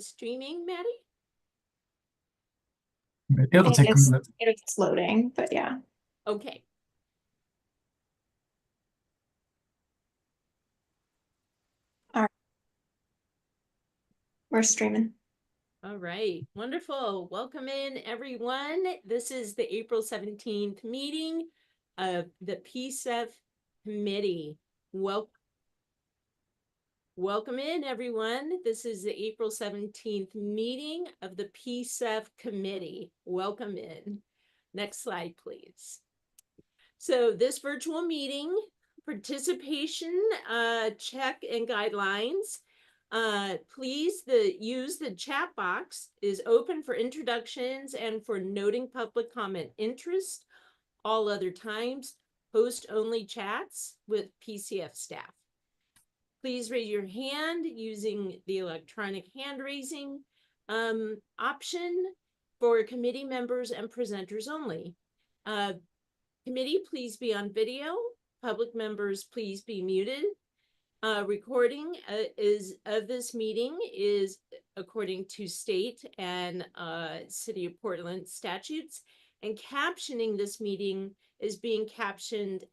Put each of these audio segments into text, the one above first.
streaming, Maddie? It'll take a minute. It's loading, but yeah. Okay. All right. We're streaming. All right, wonderful. Welcome in, everyone. This is the April 17th meeting of the PCEF committee. Welcome in, everyone. This is the April 17th meeting of the PCEF committee. Welcome in. Next slide, please. So this virtual meeting, participation check and guidelines. Please use the chat box is open for introductions and for noting public comment interest. All other times, host only chats with PCF staff. Please raise your hand using the electronic hand raising option for committee members and presenters only. Committee, please be on video. Public members, please be muted. Recording of this meeting is according to state and City of Portland statutes, and captioning this meeting is being captioned,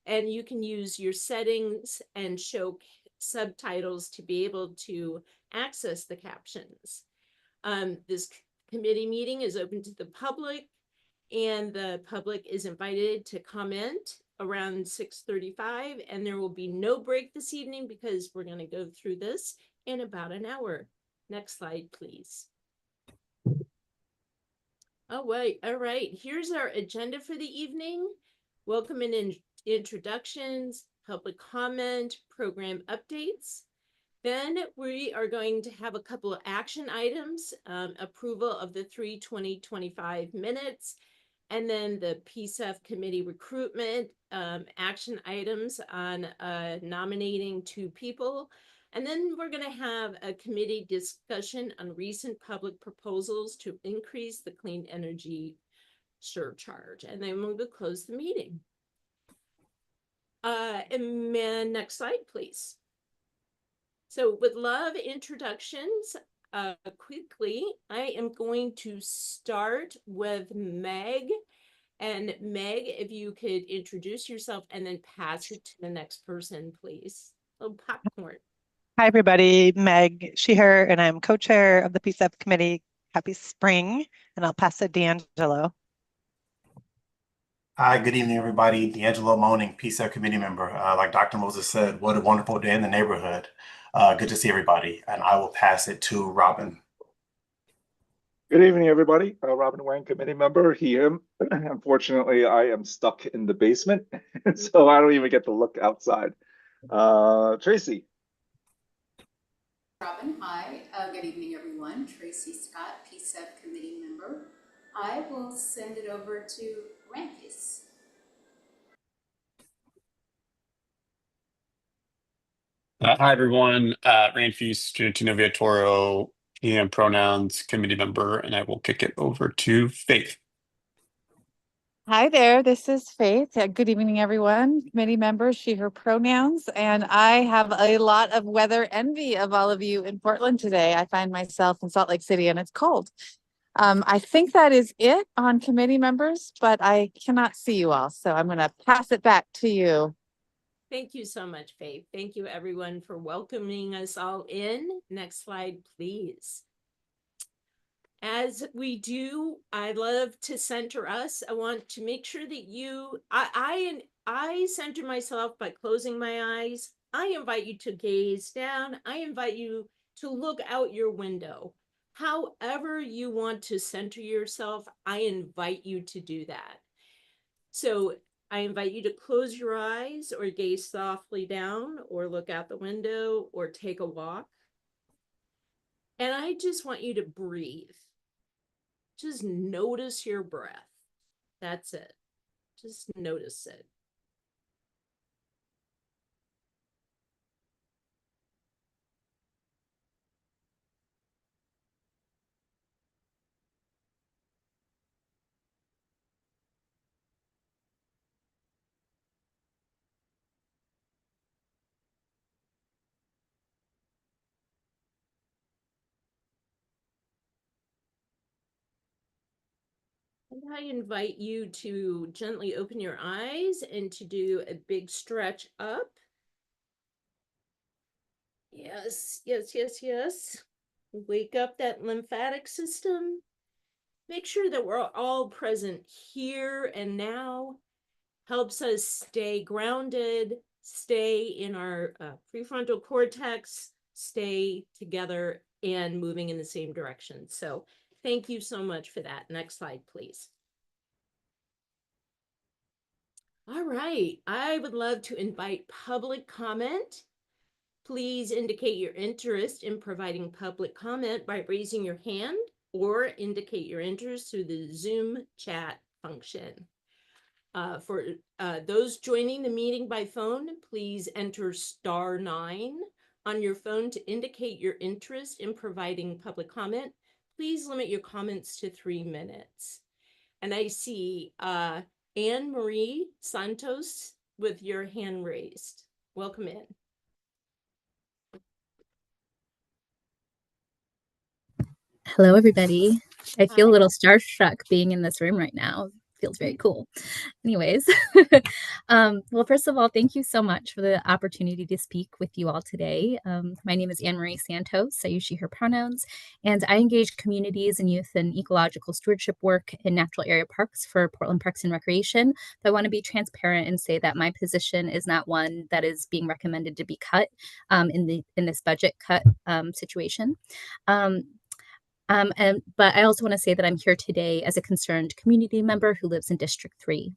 and you can use your settings and show subtitles to be able to access the captions. This committee meeting is open to the public, and the public is invited to comment around 6:35, and there will be no break this evening because we're going to go through this in about an hour. Next slide, please. Oh, wait. All right. Here's our agenda for the evening. Welcome and introductions, public comment, program updates. Then we are going to have a couple of action items, approval of the 3/20/25 minutes, and then the PCEF committee recruitment action items on nominating 2 people. And then we're going to have a committee discussion on recent public proposals to increase the clean energy surcharge. And then we'll close the meeting. And then next slide, please. So with love introductions, quickly, I am going to start with Meg. And Meg, if you could introduce yourself and then pass it to the next person, please. Oh, popcorn. Hi, everybody. Meg, she, her, and I'm co-chair of the PCEF committee. Happy spring, and I'll pass it to D'Angelo. Hi, good evening, everybody. D'Angelo Moaning, PCEF committee member. Like Dr. Moses said, what a wonderful day in the neighborhood. Good to see everybody. And I will pass it to Robin. Good evening, everybody. Robin Wang, committee member here. Unfortunately, I am stuck in the basement, so I don't even get to look outside. Tracy. Robin, hi. Good evening, everyone. Tracy Scott, PCEF committee member. I will send it over to Ramkis. Hi, everyone. Ramkis Trinitino Toro, PM pronouns committee member, and I will kick it over to Faith. Hi there, this is Faith. Good evening, everyone. Committee members, she, her pronouns, and I have a lot of weather envy of all of you in Portland today. I find myself in Salt Lake City and it's cold. I think that is it on committee members, but I cannot see you all, so I'm going to pass it back to you. Thank you so much, Faith. Thank you, everyone, for welcoming us all in. Next slide, please. As we do, I love to center us. I want to make sure that I center myself by closing my eyes. I invite you to gaze down. I invite you to look out your window. However you want to center yourself, I invite you to do that. So I invite you to close your eyes or gaze softly down or look out the window or take a walk. And I just want you to breathe. Just notice your breath. That's it. Just notice it. And I invite you to gently open your eyes and to do a big stretch up. Yes, yes, yes, yes. Wake up that lymphatic system. Make sure that we're all present here and now. Helps us stay grounded, stay in our prefrontal cortex, stay together and moving in the same direction. So thank you so much for that. Next slide, please. All right, I would love to invite public comment. Please indicate your interest in providing public comment by raising your hand or indicate your interest through the Zoom chat function. For those joining the meeting by phone, please enter *9 on your phone to indicate your interest in providing public comment. Please limit your comments to 3 minutes. And I see Anne Marie Santos with your hand raised. Welcome in. Hello, everybody. I feel Hi. a little starstruck being in this room right now. Feels very cool. Anyways, well, first of all, thank you so much for the opportunity to speak with you all today. My name is Anne Marie Santos. I use she, her pronouns, and I engage communities and youth in ecological stewardship work in natural area parks for Portland Parks and Recreation. But I want to be transparent and say that my position is not one that is being recommended to be cut in this budget cut situation. But I also want to say that I'm here today as a concerned community member who lives in District 3.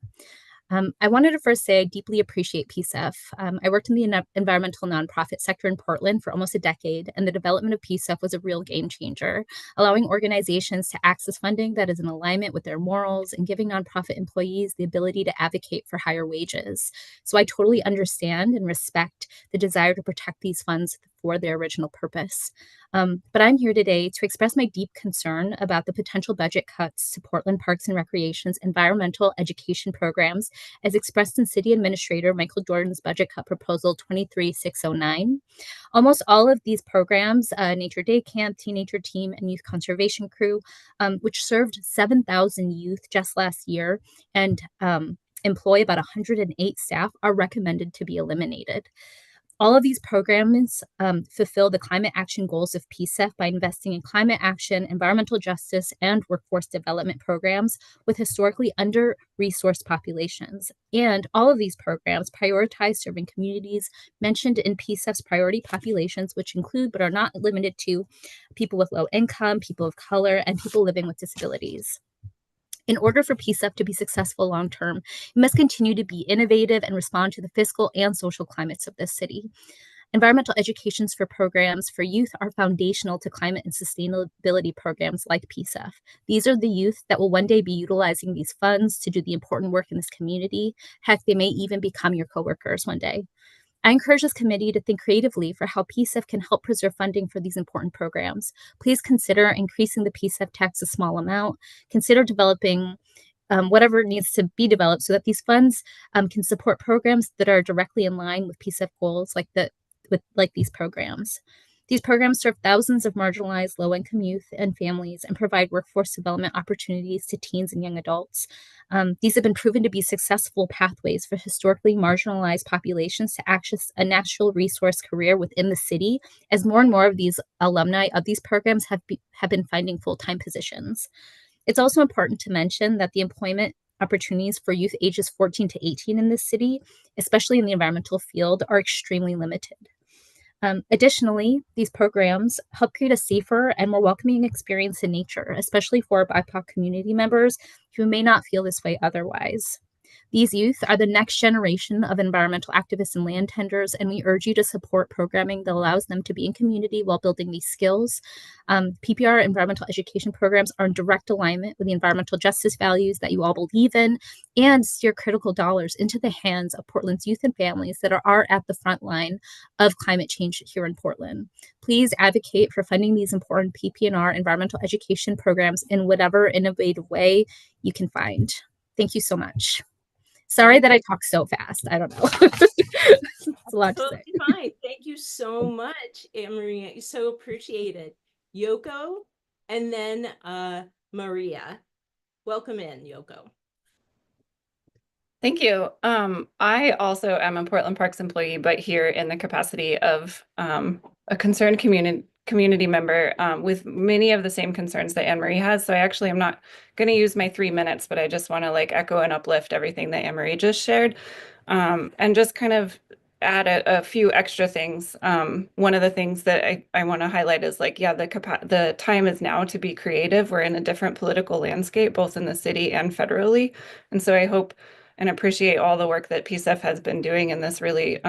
I wanted to first say I deeply appreciate PCEF. I worked in the environmental nonprofit sector in Portland for almost a decade, and the development of PCEF was a real game changer, allowing organizations to access funding that is in alignment with their morals and giving nonprofit employees the ability to advocate for higher wages. So I totally understand and respect the desire to protect these funds for their original purpose. But I'm here today to express my deep concern about the potential budget cuts to Portland Parks and Recreation's environmental education programs as expressed in City Administrator Michael Jordan's budget cut proposal 23609. Almost all of these programs, Nature Day Camp, Teenager Team, and Youth Conservation Crew, which served 7,000 youth just last year and employ about 108 staff, are recommended to be eliminated. All of these programs fulfill the climate action goals of PCEF by investing in climate action, environmental justice, and workforce development programs with historically under-resourced populations. And all of these programs prioritize serving communities mentioned in PCEF's priority populations, which include but are not limited to people with low income, people of color, and people living with disabilities. In order for PCEF to be successful long-term, it must continue to be innovative and respond to the fiscal and social climates of this city. Environmental educations for programs for youth are foundational to climate and sustainability programs like PCEF. These are the youth that will one day be utilizing these funds to do the important work in this community. Heck, they may even become your coworkers one day. I encourage this committee to think creatively for how PCEF can help preserve funding for these important programs. Please consider increasing the PCEF tax a small amount. Consider developing whatever needs to be developed so that these funds can support programs that are directly in line with PCEF goals like these programs. These programs serve thousands of marginalized low-income youth and families and provide workforce development opportunities to teens and young adults. These have been proven to be successful pathways for historically marginalized populations to access a natural resource career within the city, as more and more of these alumni of these programs have been finding full-time positions. It's also important to mention that the employment opportunities for youth ages 14 to 18 in this city, especially in the environmental field, are extremely limited. Additionally, these programs help create a safer and more welcoming experience in nature, especially for BIPOC community members who may not feel this way otherwise. These youth are the next generation of environmental activists and land tenders, and we urge you to support programming that allows them to be in community while building these skills. PPR environmental education programs are in direct alignment with the environmental justice values that you all believe in and steer critical dollars into the hands of Portland's youth and families that are at the front line of climate change here in Portland. Please advocate for funding these important PP&R environmental education programs in whatever innovative way you can find. Thank you so much. Sorry that I talk so fast. I don't know. It's a lot to say. Totally fine. Thank you so much, Anne-Marie. I so appreciate it. Yoko and then Maria. Welcome in, Yoko. Thank you. I also am a Portland Parks employee, but here in the capacity of a concerned community member with many of the same concerns that Anne Marie has. So I actually am not going to use my 3 minutes, but I just want to like echo and uplift everything that Anne Marie just shared, and just kind of add a few extra things. One of the things that I want to highlight is like, yeah, the time is now to be creative. We're in a different political landscape, both in the city and federally. And so I hope and appreciate all the work that PCEF has been doing in this really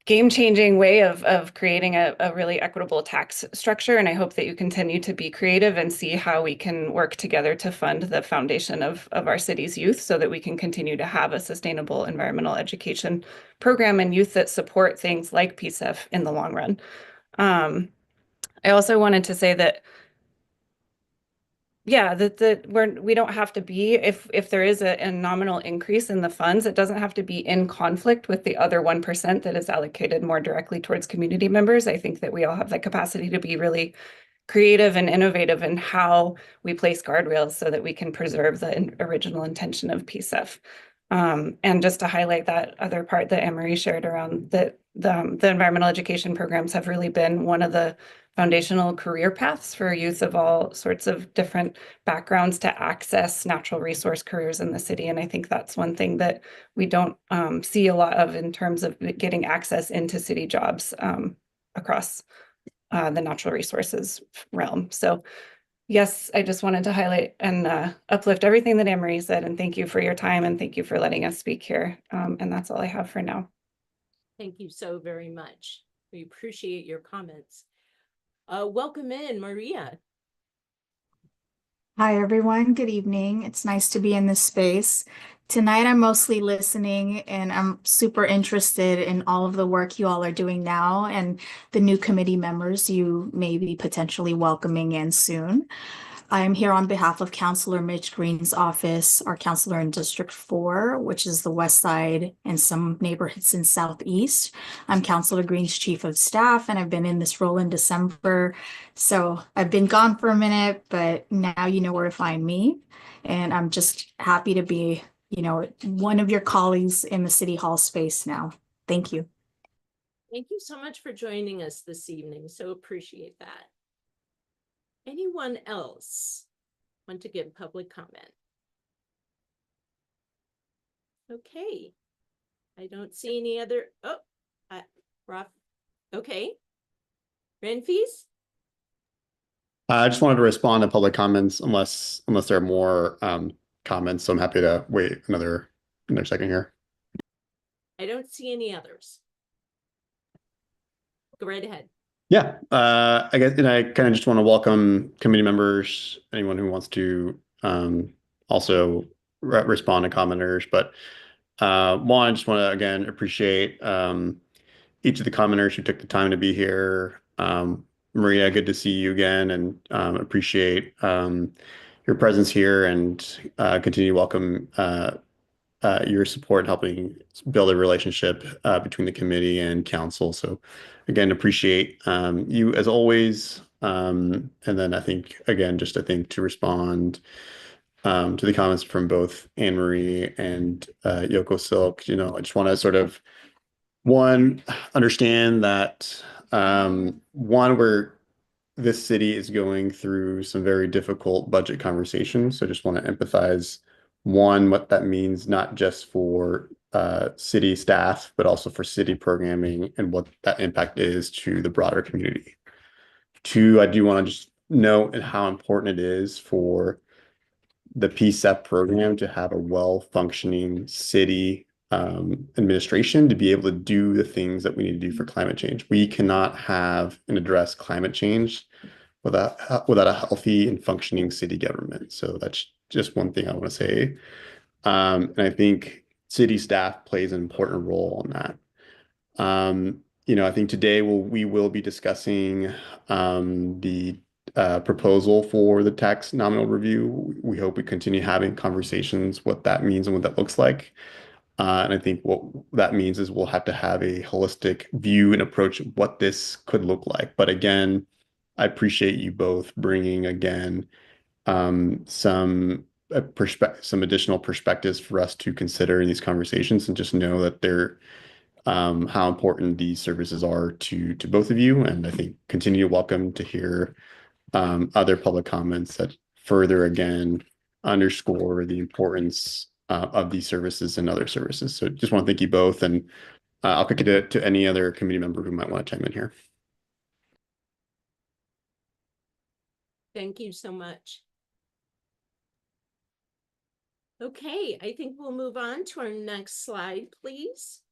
game-changing way of creating a really equitable tax structure. And I hope that you continue to be creative and see how we can work together to fund the foundation of our city's youth so that we can continue to have a sustainable environmental education program and youth that support things like PCEF in the long run. I also wanted to say that yeah, we don't have to be, if there is a nominal increase in the funds, it doesn't have to be in conflict with the other 1% that is allocated more directly towards community members. I think that we all have the capacity to be really creative and innovative in how we place guardrails so that we can preserve the original intention of PCEF. And just to highlight that other part that Anne Marie shared around the environmental education programs have really been one of the foundational career paths for youth of all sorts of different backgrounds to access natural resource careers in the city. And I think that's one thing that we don't see a lot of in terms of getting access into city jobs across the natural resources realm. So yes, I just wanted to highlight and uplift everything that Anne Marie said, and thank you for your time and thank you for letting us speak here. And that's all I have for now. Thank you so very much. We appreciate your comments. Welcome in, Maria. Hi, everyone. Good evening. It's nice to be in this space. Tonight, I'm mostly listening, and I'm super interested in all of the work you all are doing now and the new committee members you may be potentially welcoming in soon. I am here on behalf of Councilor Mitch Green's office, our counselor in District 4, which is the West Side and some neighborhoods in Southeast. I'm Councilor Green's chief of staff, and I've been in this role in December. So I've been gone for a minute, but now you know where to find me. And I'm just happy to be, one of your colleagues in the City Hall space now. Thank you. Thank you so much for joining us this evening. So appreciate that. Anyone else want to give public comment? Okay. I don't see any other. Oh, Rob. Okay. Renfees? I just wanted to respond to public comments unless there are more comments. So I'm happy to wait another second here. I don't see any others. Go right ahead. Yeah, I guess, and I kind of just want to welcome committee members, anyone who wants to also respond to commenters. But one, I just want to again appreciate each of the commenters who took the time to be here. Maria, good to see you again, and appreciate your presence here, and continue to welcome your support helping build a relationship between the committee and council. So again, appreciate you as always. And then I think, again, to respond to the comments from both Anne Marie and Yoko Silk, I just want to sort of, one, understand that where this city is going through some very difficult budget conversations. So I just want to empathize, one, what that means, not just for city staff, but also for city programming and what that impact is to the broader community. Two, I do want to just note how important it is for the PCEF program to have a well-functioning city administration to be able to do the things that we need to do for climate change. We cannot have and address climate change without a healthy and functioning city government. So that's just one thing I want to say. And I think city staff plays an important role in that. I think today we will be discussing the proposal for the tax nominal review. We hope we continue having conversations what that means and what that looks like. And I think what that means is we'll have to have a holistic view and approach of what this could look like. But again, I appreciate you both bringing, again, some some additional perspectives for us to consider in these conversations, and just know that they're how important these services are to both of you. And I think continue welcome to hear other public comments that further again underscore the importance of these services and other services. So just want to thank you both, and I'll kick it to any other committee member who might want to chime in here. Thank you so much. Okay, I think we'll move on to our next slide, please.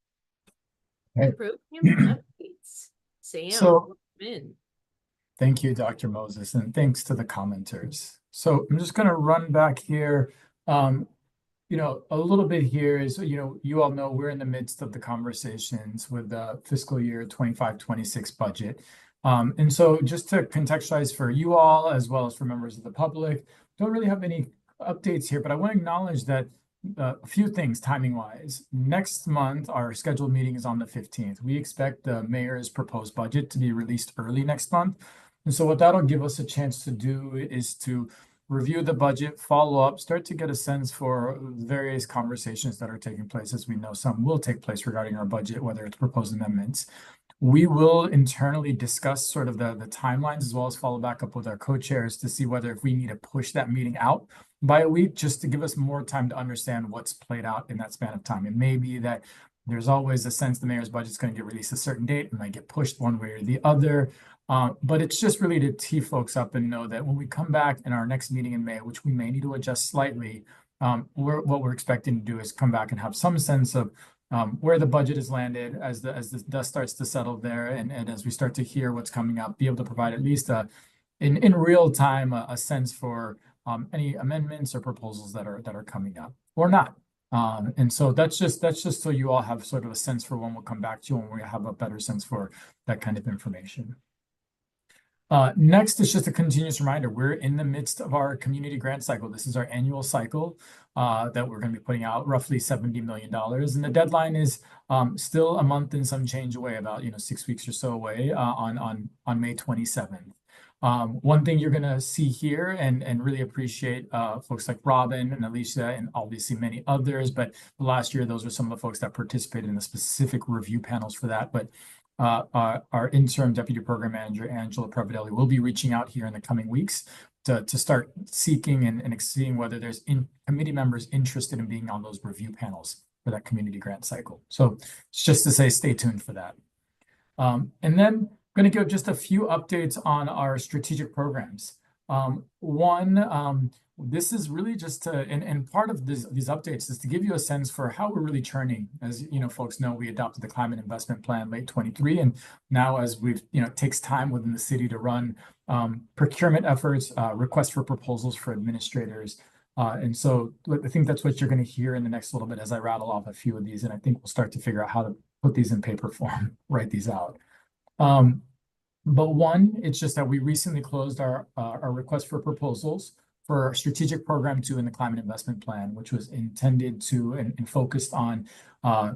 Hey. Program updates. Sam, So- welcome in. Thank you, Dr. Moses, and thanks to the commenters. So I'm just going to run back here. A little bit here is, you all know we're in the midst of the conversations with the fiscal year 25-26 budget. And so just to contextualize for you all, as well as for members of the public, don't really have any updates here, but I want to acknowledge that a few things timing wise. Next month, our scheduled meeting is on the 15th. We expect the mayor's proposed budget to be released early next month. And so what that'll give us a chance to do is to review the budget, follow up, start to get a sense for various conversations that are taking place. As we know, some will take place regarding our budget, whether it's proposed amendments. We will internally discuss sort of the timelines, as well as follow back up with our co-chairs to see whether if we need to push that meeting out by a week, just to give us more time to understand what's played out in that span of time. It may be that there's always a sense the mayor's budget is going to get released a certain date. It might get pushed one way or the other. But it's just really to tee folks up and know that when we come back in our next meeting in May, which we may need to adjust slightly, what we're expecting to do is come back and have some sense of where the budget has landed as the dust starts to settle there, and as we start to hear what's coming up, be able to provide at least in real time a sense for any amendments or proposals that are coming up or not. And so that's just so you all have sort of a sense for when we'll come back to you, when we have a better sense for that kind of information. Next is just a continuous reminder. We're in the midst of our community grant cycle. This is our annual cycle that we're going to be putting out, roughly $70 million. And the deadline is still a month and some change away, about 6 weeks or so away, on May 27th. One thing you're going to see here and really appreciate folks like Robin and Alicia and obviously many others, but last year those were some of the folks that participated in the specific review panels for that. But our interim deputy program manager, Angela Previdelli, will be reaching out here in the coming weeks to start seeking and seeing whether there's committee members interested in being on those review panels for that community grant cycle. So it's just to say, stay tuned for that. And then I'm going to give just a few updates on our strategic programs. This is really just to, and part of these updates is to give you a sense for how we're really churning. As folks know, we adopted the Climate Investment Plan late 23, and now as we've, it takes time within the city to run procurement efforts, requests for proposals for administrators. And so I think that's what you're going to hear in the next little bit as I rattle off a few of these, and I think we'll start to figure out how to put these in paper form, write these out. But one, it's just that we recently closed our request for proposals for our strategic program 2 in the Climate Investment Plan, which was intended to and focused on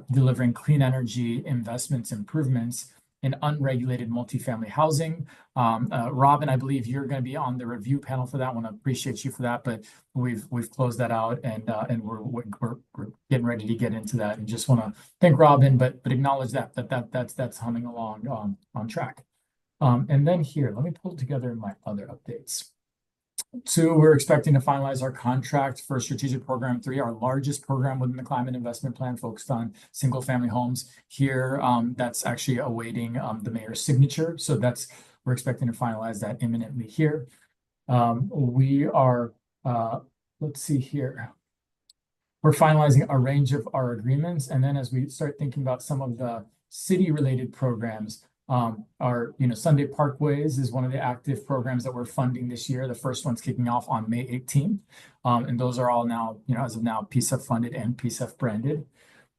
delivering clean energy investments, improvements in unregulated multifamily housing. Robin, I believe you're going to be on the review panel for that one. I appreciate you for that, but we've closed that out, and we're getting ready to get into that, and just want to thank Robin, but acknowledge that's humming along on track. And then here, let me pull together my other updates. 2, we're expecting to finalize our contract for Strategic Program 3, our largest program within the Climate Investment Plan, focused on single-family homes. Here, that's actually awaiting the mayor's signature. So we're expecting to finalize that imminently here. We are, let's see here. We're finalizing a range of our agreements. And then as we start thinking about some of the city-related programs, our Sunday Parkways is one of the active programs that we're funding this year. The first one's kicking off on May 18th. And those are all now, as of now, PCEF funded and PCEF branded.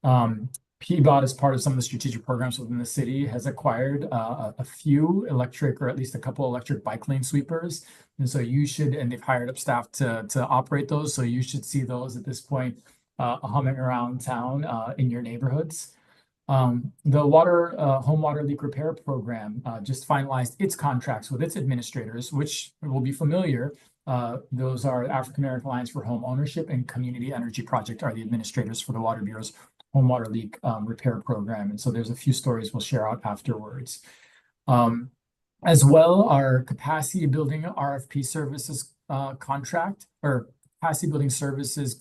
PBOT, as part of some of the strategic programs within the city, has acquired a few electric, or at least a couple electric bike lane sweepers. And so and they've hired up staff to operate those. So you should see those at this point humming around town in your neighborhoods. The home water leak repair program just finalized its contracts with its administrators, which will be familiar Those are African American Alliance for Home Ownership and Community Energy Project are the administrators for the Water Bureau's home water leak repair program. And so there's a few stories we'll share out afterwards. As well, our capacity building RFP services contract or capacity building services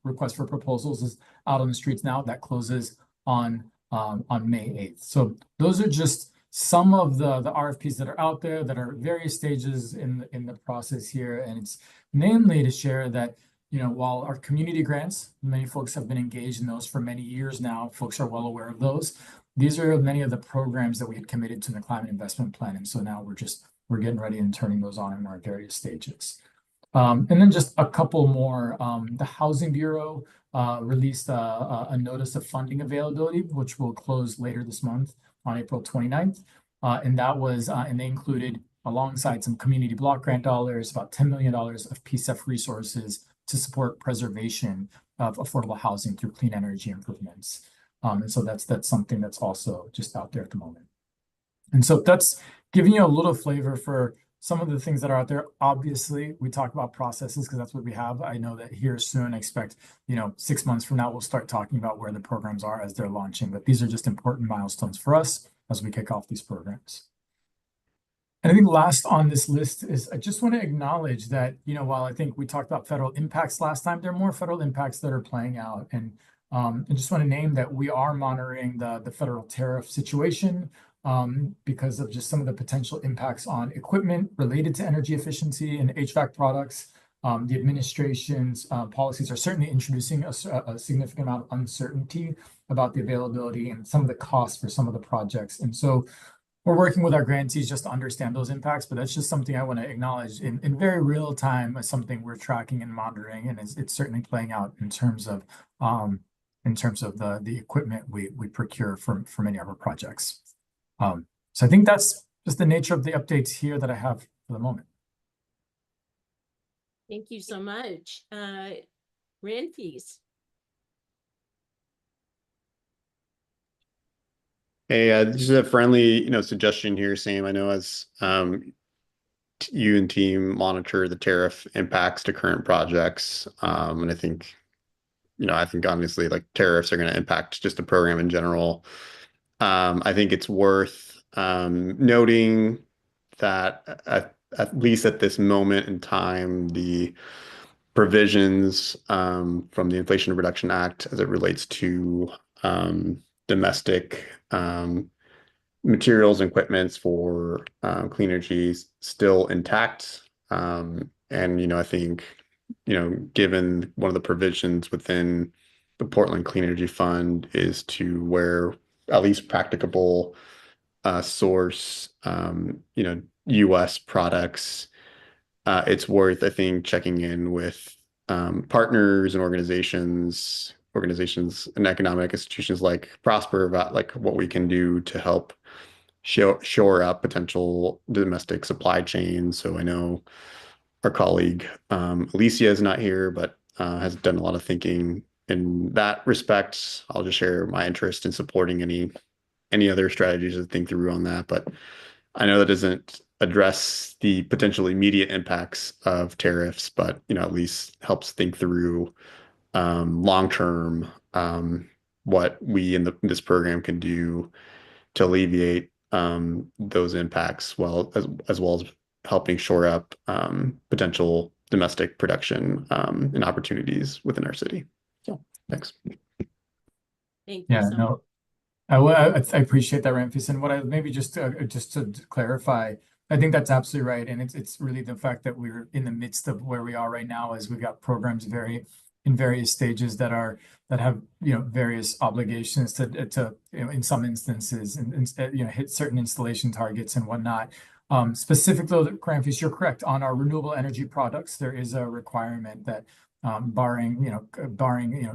request for proposals is out on the streets now. That closes on May 8th. So those are just some of the RFPs that are out there that are various stages in the process here. And it's namely to share that, you know, while our community grants, many folks have been engaged in those for many years now, folks are well aware of those. These are many of the programs that we had committed to in the climate investment plan. And so now we're getting ready and turning those on in our various stages. And then just a couple more. The Housing Bureau released a notice of funding availability, which will close later this month on April 29th. And that was, and they included, alongside some community block grant dollars, about $10 million of PCEF resources to support preservation of affordable housing through clean energy improvements. And so that's something that's also just out there at the moment. And so that's giving you a little flavor for some of the things that are out there. Obviously, we talk about processes because that's what we have. I know that here soon, I expect, you know, 6 months from now, we'll start talking about where the programs are as they're launching. But these are just important milestones for us as we kick off these programs. And I think last on this list is I just want to acknowledge that, you know, while I think we talked about federal impacts last time, there are more federal impacts that are playing out. And I just want to name that we are monitoring the federal tariff situation because of just some of the potential impacts on equipment related to energy efficiency and HVAC products. The administration's policies are certainly introducing a significant amount of uncertainty about the availability and some of the costs for some of the projects. And so we're working with our grantees just to understand those impacts, but that's just something I want to acknowledge in very real time as something we're tracking and monitoring, and it's certainly playing out in terms of the equipment we procure for many of our projects. So I think that's just the nature of the updates here that I have for the moment. Thank you so much. Ranfis. Hey, just a friendly, suggestion here, Sam. I know as you and team monitor the tariff impacts to current projects, and I think honestly, like tariffs are going to impact just the program in general. I think it's worth noting that at least at this moment in time, the provisions from the Inflation Reduction Act as it relates to domestic materials and equipments for clean energy still intact. And, I think, given one of the provisions within the Portland Clean Energy Fund is to where at least practicable source, U.S. products, it's worth, I think, checking in with partners and organizations and economic institutions like Prosper about like what we can do to help shore up potential domestic supply chains. So I know our colleague Alicia is not here, but has done a lot of thinking in that respect. I'll just share my interest in supporting any other strategies to think through on that. But I know that doesn't address the potential immediate impacts of tariffs, but at least helps think through long-term what we in this program can do to alleviate those impacts, as well as helping shore up potential domestic production and opportunities within our city. So thanks. Thank you so much. I appreciate that, Ramphis. And what I maybe just to clarify, I think that's absolutely right. And it's really the fact that we're in the midst of where we are right now, as we've got programs in various stages that have various obligations to in some instances and hit certain installation targets and whatnot. Specifically, Ramphis, you're correct. On our renewable energy products, there is a requirement that barring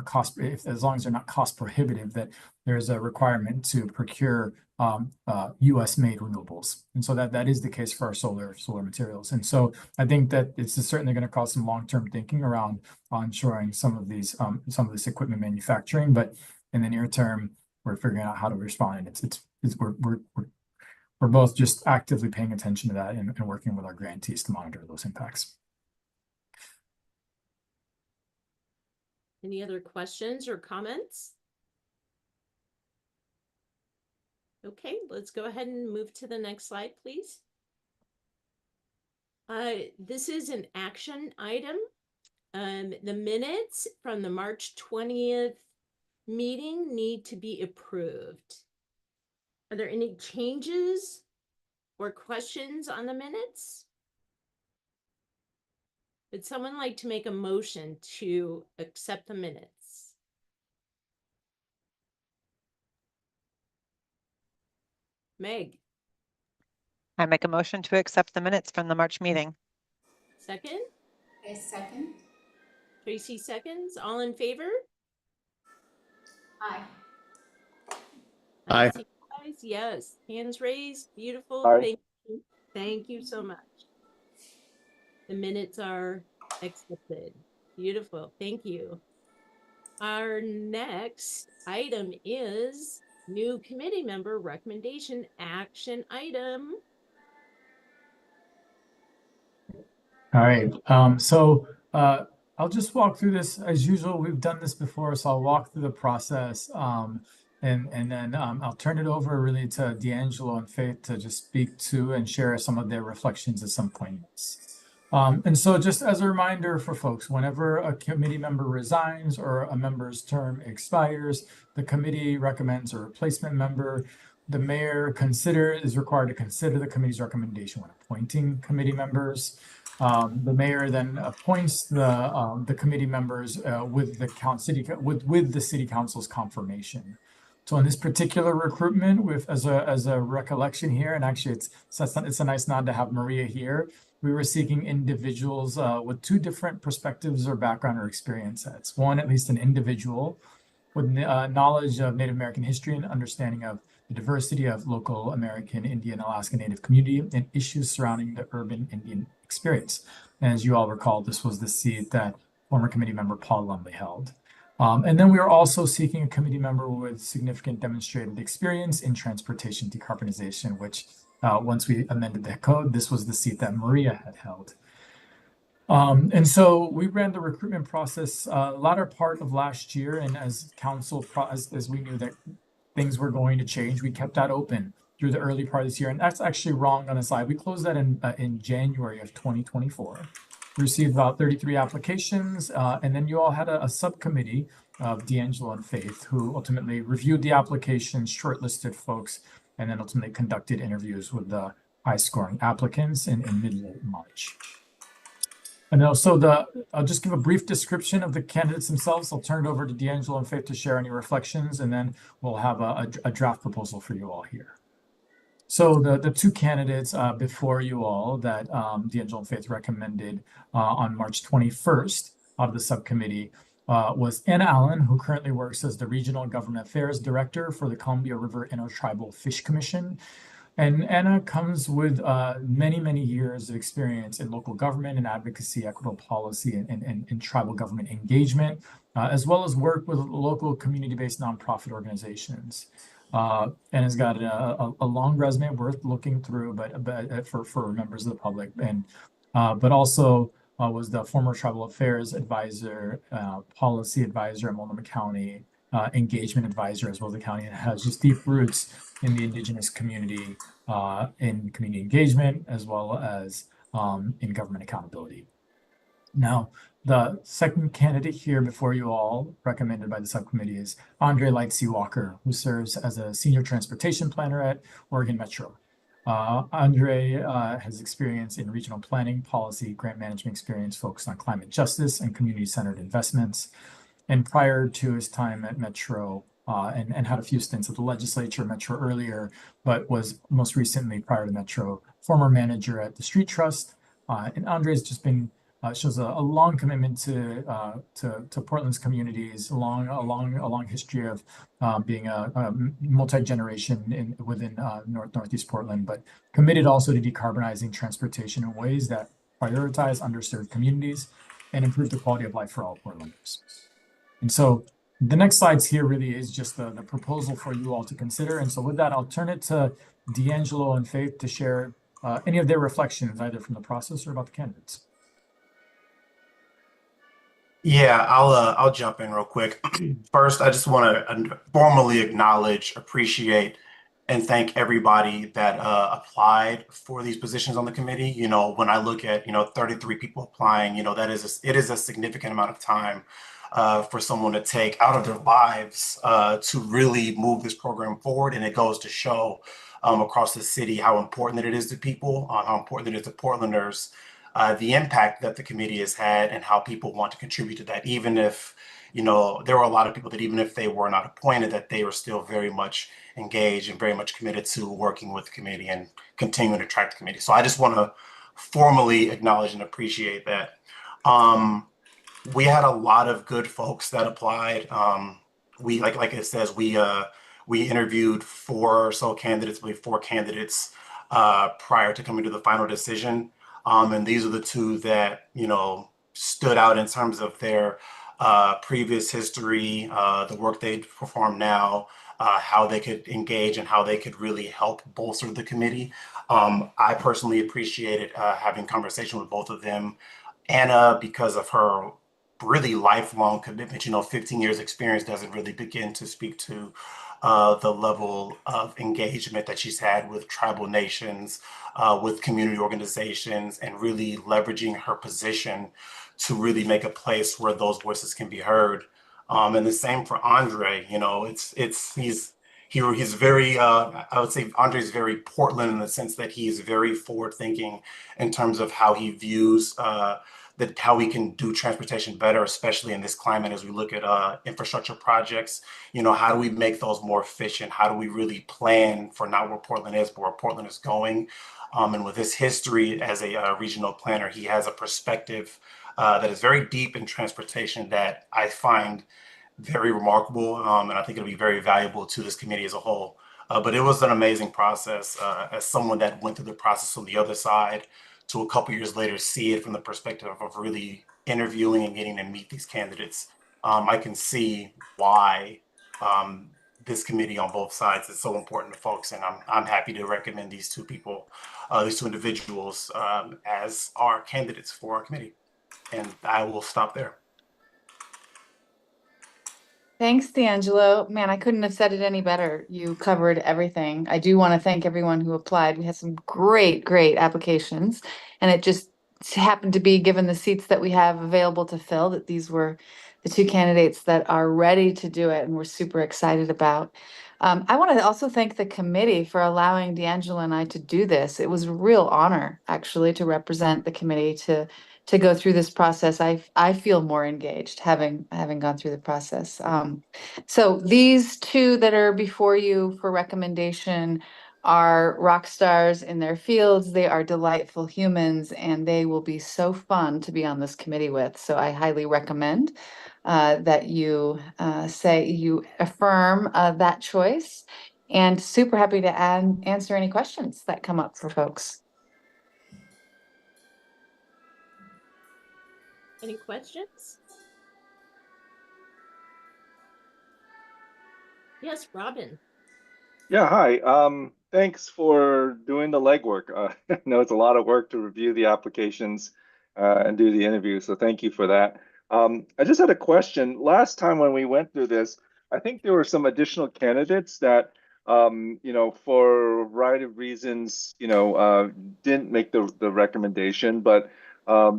cost, as long as they're not cost prohibitive, that there's a requirement to procure U.S. made renewables. And so that is the case for our solar materials. And so I think that it's certainly going to cause some long-term thinking around onshoring some of this equipment manufacturing. But in the near term, we're figuring out how to respond. And we're both just actively paying attention to that and working with our grantees to monitor those impacts. Any other questions or comments? Okay, let's go ahead and move to the next slide, please. This is an action item. The minutes from the March 20th meeting need to be approved. Are there any changes or questions on the minutes? Would someone like to make a motion to accept the minutes? Meg, I make a motion to accept the minutes from the March meeting. second? A second. Tracy seconds. All in favor? Aye. I Aye. see you guys. Yes, hands raised. Beautiful. Aye. Thank you. Thank you so much. The minutes are accepted. Beautiful. Thank you. Our next item is new committee member recommendation action item. All right, I'll just walk through this as usual. We've done this before, so I'll walk through the process. And then I'll turn it over really to D'Angelo and Faith to just speak to and share some of their reflections at some points. And so just as a reminder for folks, whenever a committee member resigns or a member's term expires, the committee recommends a replacement member. The mayor is required to consider the committee's recommendation when appointing committee members. The mayor then appoints the committee members with the city council's confirmation. So in this particular recruitment, as a recollection here, and actually it's a nice nod to have Maria here. We were seeking individuals with two different perspectives or background or experience sets. One, at least an individual with knowledge of Native American history and understanding of the diversity of local American, Indian, Alaska Native community and issues surrounding the urban Indian experience. And as you all recall, this was the seat that former committee member Paul Lumley held. And then we were also seeking a committee member with significant demonstrated experience in transportation decarbonization, which once we amended the code, this was the seat that Maria had held. And so we ran the recruitment process latter part of last year, and as council, as we knew that things were going to change, we kept that open through the early part of this year. And that's actually wrong on the side. We closed that in January of 2024. We received about 33 applications, and then you all had a subcommittee of D'Angelo and Faith who ultimately reviewed the applications, shortlisted folks, and then ultimately conducted interviews with the high-scoring applicants in mid-late March. And also I'll just give a brief description of the candidates themselves. I'll turn it over to D'Angelo and Faith to share any reflections, and then we'll have a draft proposal for you all here. So the two candidates before you all that D'Angelo and Faith recommended on March 21st out of the subcommittee was Anna Allen, who currently works as the Regional Government Affairs Director for the Columbia River Intertribal Fish Commission. And Anna comes with many, many years of experience in local government and advocacy, equitable policy, and tribal government engagement, as well as work with local community-based nonprofit organizations. And has got a long resume worth looking through, but for members of the public, and but also was the former tribal affairs advisor, policy advisor at Multnomah County, engagement advisor as well as the county, and has just deep roots in the Indigenous community, in community engagement, as well as in government accountability. Now, the second candidate here before you all, recommended by the subcommittee, is Andre Lightsey Walker, who serves as a senior transportation planner at Oregon Metro. Andre has experience in regional planning, policy, grant management experience focused on climate justice and community-centered investments. And prior to his time at Metro, and had a few stints at the legislature, Metro earlier, but was most recently prior to Metro, former manager at the Street Trust. And Andre's just been shows a long commitment to Portland's communities, a long history of being a multi-generation within Northeast Portland, but committed also to decarbonizing transportation in ways that prioritize underserved communities and improve the quality of life for all Portlanders. And so the next slides here really is just the proposal for you all to consider. And so with that, I'll turn it to D'Angelo and Faith to share any of their reflections, either from the process or about the candidates. Yeah, I'll jump in real quick. First, I just want to formally acknowledge, appreciate, and thank everybody that applied for these positions on the committee. You know, when I look at 33 people applying, it is a significant amount of time for someone to take out of their lives to really move this program forward, and it goes to show across the city how important it is to people, how important it is to Portlanders, the impact that the committee has had and how people want to contribute to that, even if, there were a lot of people that even if they were not appointed, that they were still very much engaged and very much committed to working with the committee and continuing to track the committee. So I just want to formally acknowledge and appreciate that. We had a lot of good folks that applied. We like it says, we interviewed four or so candidates, I believe four candidates prior to coming to the final decision. And these are the two that, stood out in terms of their previous history, the work they perform now, how they could engage and how they could really help bolster the committee. I personally appreciated having conversation with both of them. Anna, because of her really lifelong commitment, 15 years experience doesn't really begin to speak to the level of engagement that she's had with tribal nations, with community organizations, and really leveraging her position to really make a place where those voices can be heard. And the same for Andre. He's very I would say Andre's very Portland in the sense that he's very forward thinking in terms of how he views that how we can do transportation better, especially in this climate as we look at infrastructure projects. How do we make those more efficient? How do we really plan for not where Portland is, but where Portland is going? And with his history as a regional planner, he has a perspective that is very deep in transportation that I find very remarkable, and I think it'll be very valuable to this committee as a whole. But it was an amazing process. As someone that went through the process on the other side, to a couple years later, see it from the perspective of really interviewing and getting to meet these candidates, I can see why this committee on both sides is so important to folks, and I'm happy to recommend these two people, these two individuals, as our candidates for our committee. And I will stop there. Thanks, D'Angelo. Man, I couldn't have said it any better. You covered everything. I do want to thank everyone who applied. We had some great, great applications, and it just happened to be, given the seats that we have available to fill, that these were the two candidates that are ready to do it, and we're super excited about. I want to also thank the committee for allowing D'Angelo and I to do this. It was a real honor, actually, to represent the committee to go through this process. I feel more engaged having gone through the process. So these two that are before you for recommendation are rock stars in their fields. They are delightful humans, and they will be so fun to be on this committee with. So I highly recommend that you say you affirm that choice, and super happy to answer any questions that come up for folks. Any questions? Yes, Robin. Yeah, hi. Thanks for doing the legwork. I know it's a lot of work to review the applications and do the interview, so thank you for that. I just had a question. Last time when we went through this, I think there were some additional candidates that, for a variety of reasons, didn't make the recommendation, but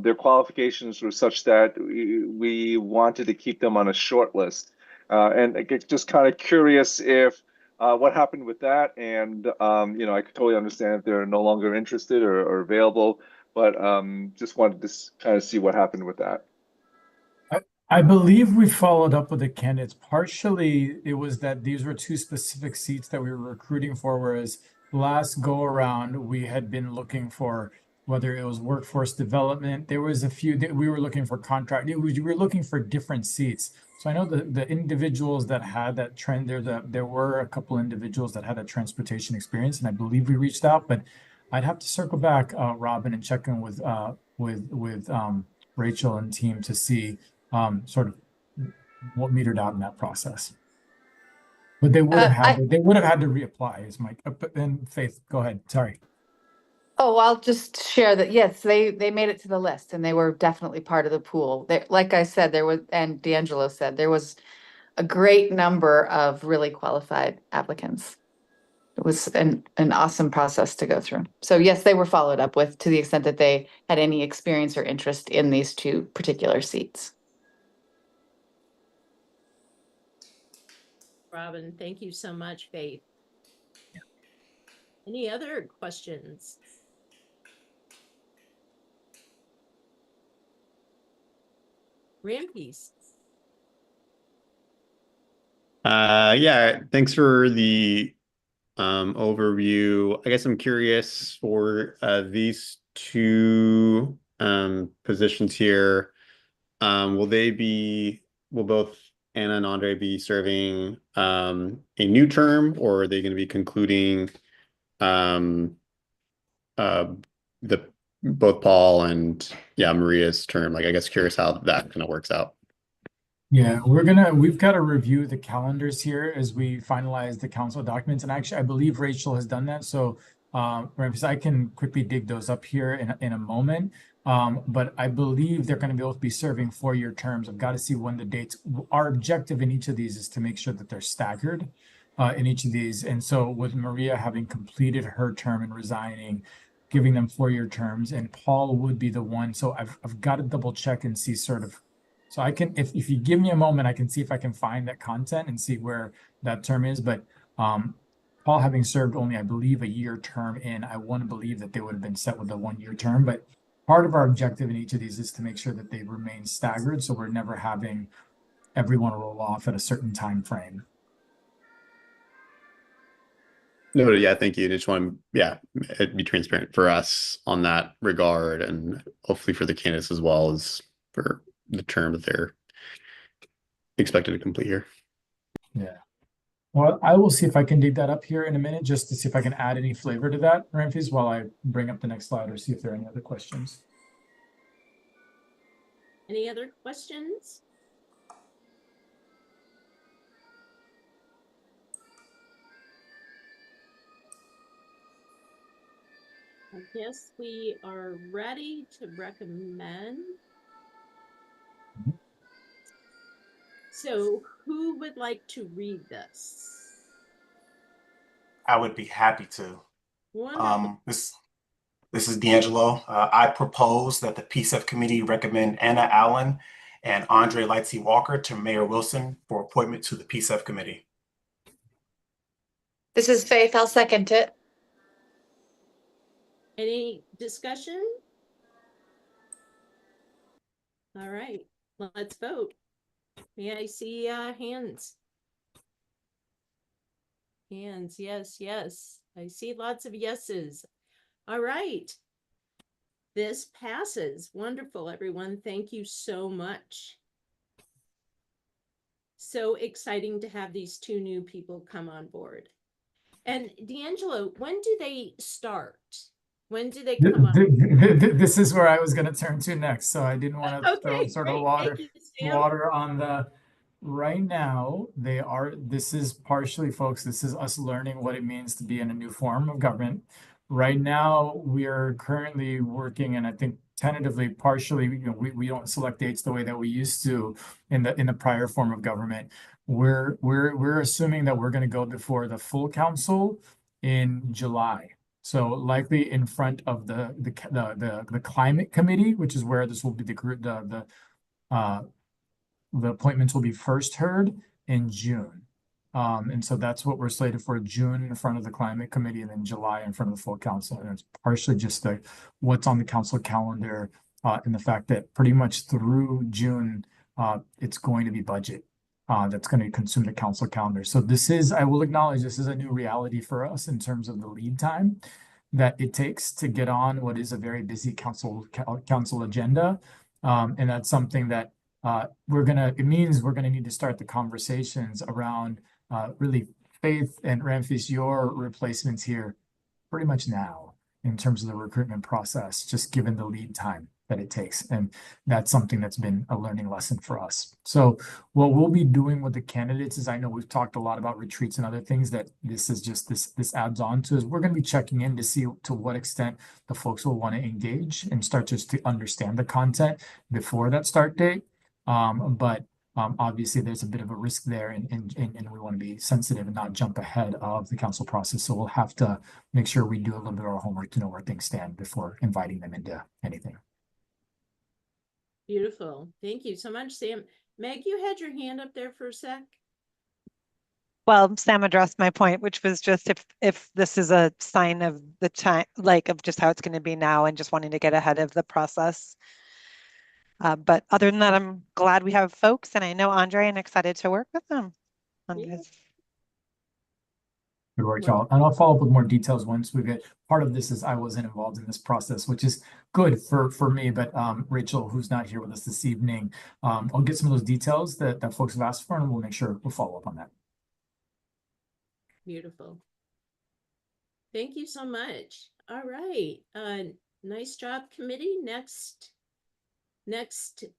their qualifications were such that we wanted to keep them on a short list. And I get just kind of curious if what happened with that, and I could totally understand if they're no longer interested or available, but just wanted to kind of see what happened with that. I believe we followed up with the candidates. Partially, it was that these were two specific seats that we were recruiting for, whereas last go around, we had been looking for whether it was workforce development. There was a few that we were looking for contract. We were looking for different seats. So I know the individuals that had that trend there were a couple individuals that had a transportation experience, and I believe we reached out, but I'd have to circle back, Robin, and check in with Rachel and team to see sort of what metered out in that process. But they would have had to reapply, is my and Faith, go ahead. Sorry. Oh, I'll just share that, yes, they made it to the list and they were definitely part of the pool. Like I said, there was, and D'Angelo said, there was a great number of really qualified applicants. It was an awesome process to go through. So yes, they were followed up with to the extent that they had any experience or interest in these two particular seats. Robin, thank you so much, Faith. Any other questions? Rampies. Yeah, thanks for the overview. I guess I'm curious for these two positions here. Will both Anna and Andre be serving a new term, or are they going to be concluding um, the both Paul and Maria's term? Like, I guess curious how that kind of works out. Yeah, we've got to review the calendars here as we finalize the council documents. And actually, I believe Rachel has done that. So, Ramses, I can quickly dig those up here in a moment. But I believe they're going to both be serving 4-year terms. I've got to see when the dates. Our objective in each of these is to make sure that they're staggered in each of these. And so with Maria having completed her term and resigning, giving them 4-year terms, and Paul would be the one. So I've got to double check and see sort of. So I can, if you give me a moment, I can see if I can find that content and see where that term is. But Paul having served only, I believe, a year term in, I want to believe that they would have been set with a 1-year term. But part of our objective in each of these is to make sure that they remain staggered, so we're never having everyone roll off at a certain time frame. No, yeah, thank you. I just want to, be transparent for us on that regard, and hopefully for the candidates as well as for the term that they're expected to complete here. Yeah. Well, I will see if I can dig that up here in a minute, just to see if I can add any flavor to that, Ramses, while I bring up the next slide or see if there are any other questions. Any other questions? I guess we are ready to recommend. So who would like to read this? I would be happy to. Wonderful. This is D'Angelo. I propose that the PCEF committee recommend Anna Allen and Andre Lightsey Walker to Mayor Wilson for appointment to the PCEF committee. This is Faith. I'll second it. Any discussion? All right, let's vote. May I see hands? Hands, yes, yes. I see lots of yeses. All right. This passes. Wonderful, everyone. Thank you so much. So exciting to have these two new people come on board. And D'Angelo, when do they start? When do they come on? This is where I was going to turn to next. So I didn't want to throw sort of water on the. Right now, this is partially, folks, this is us learning what it means to be in a new form of government. Right now, we are currently working, and I think tentatively, partially, we don't select dates the way that we used to in the prior form of government. We're assuming that we're going to go before the full council in July. So likely in front of the climate committee, which is where this will be the appointments will be first heard in June. And so that's what we're slated for: June in front of the climate committee, and then July in front of the full council. And it's partially just what's on the council calendar, and the fact that pretty much through June, it's going to be budget that's going to consume the council calendar. So I will acknowledge, this is a new reality for us in terms of the lead time that it takes to get on what is a very busy council agenda. And that's something that it means we're gonna need to start the conversations around really Faith and Ramphis, your replacements here pretty much now in terms of the recruitment process, just given the lead time that it takes. And that's something that's been a learning lesson for us. So what we'll be doing with the candidates is, I know we've talked a lot about retreats and other things that this is just this adds on to, is we're going to be checking in to see to what extent the folks will want to engage and start just to understand the content before that start date. But obviously there's a bit of a risk there, and we want to be sensitive and not jump ahead of the council process. So we'll have to make sure we do a little bit of our homework to know where things stand before inviting them into anything. Beautiful. Thank you so much, Sam. Meg, you had your hand up there for a sec. Well, Sam addressed my point, which was just if this is a sign of the time, like of just how it's going to be now, and just wanting to get ahead of the process. But other than that, I'm glad we have folks, and I know Andre, and excited to work with them on Yeah. this. Good work, y'all. And I'll follow up with more details once we get, part of this is I wasn't involved in this process, which is good for me, but Rachel, who's not here with us this evening, I'll get some of those details that folks have asked for, and we'll make sure we'll follow up on that. Beautiful. Thank you so much. All right. Nice job, committee. Next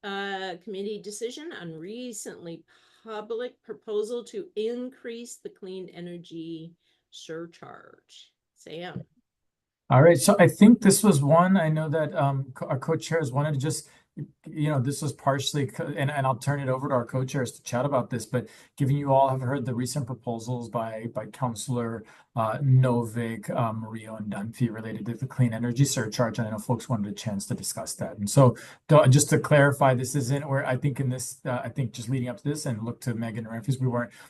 committee decision on recently public proposal to increase the clean energy surcharge. Sam. All right, so I think this was one, I know that our co-chairs wanted to just, this was partially, and I'll turn it over to our co-chairs to chat about this, but given you all have heard the recent proposals by Councillor Novick, Murillo, and Dunphy related to the clean energy surcharge, and I know folks wanted a chance to discuss that. And so just to clarify, this isn't where I think in this, I think just leading up to this, and look to Megan and Ramphis,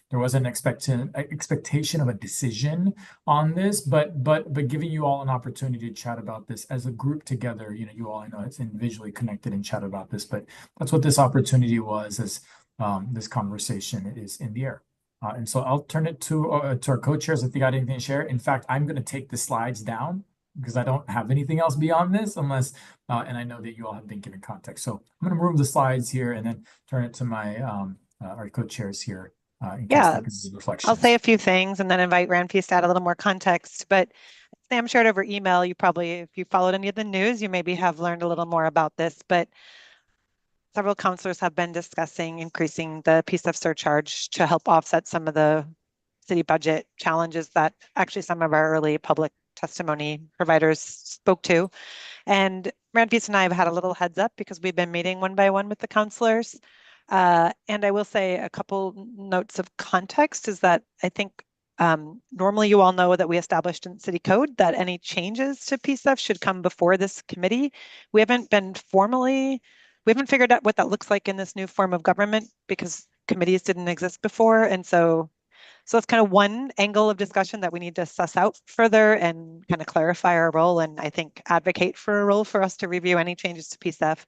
there was an expectation of a decision on this, but giving you all an opportunity to chat about this as a group together, you all, I know it's individually connected and chat about this, but that's what this opportunity was, as this conversation is in the air. And so I'll turn it to our co-chairs if they got anything to share. In fact, I'm going to take the slides down because I don't have anything else beyond this, unless, and I know that you all have been given context. So I'm going to remove the slides here and then turn it to my our co-chairs here in case they can do reflections. I'll say a few things and then invite Ramphis to add a little more context. But Sam shared over email, you probably, if you followed any of the news, you maybe have learned a little more about this, but several councillors have been discussing increasing the PCEF surcharge to help offset some of the city budget challenges that actually some of our early public testimony providers spoke to. And Ramphis and I have had a little heads up because we've been meeting one by one with the councillors. And I will say a couple notes of context is that I think normally you all know that we established in city code that any changes to PCEF should come before this committee. We haven't figured out what that looks like in this new form of government because committees didn't exist before. And so that's kind of one angle of discussion that we need to suss out further and kind of clarify our role, and I think advocate for a role for us to review any changes to PCEF.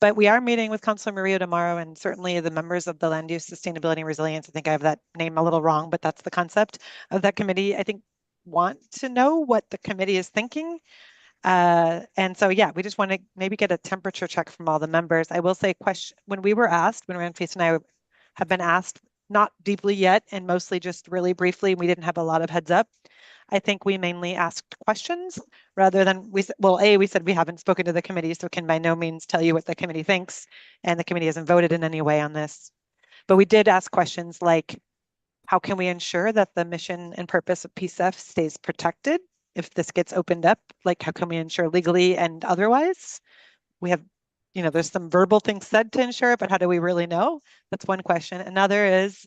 But we are meeting with Councillor Murillo tomorrow, and certainly the members of the Land Use, Sustainability and Resilience, I think I have that name a little wrong, but that's the concept of that committee, I think want to know what the committee is thinking. And so, yeah, we just want to maybe get a temperature check from all the members. I will say, when we were asked, when Ramphis and I have been asked, not deeply yet, and mostly just really briefly, we didn't have a lot of heads up. I think we mainly asked questions rather than we said we haven't spoken to the committee, so can by no means tell you what the committee thinks, and the committee hasn't voted in any way on this. But we did ask questions like, how can we ensure that the mission and purpose of PCEF stays protected if this gets opened up? Like, how can we ensure legally and otherwise? We have, there's some verbal things said to ensure it, but how do we really know? That's one question. Another is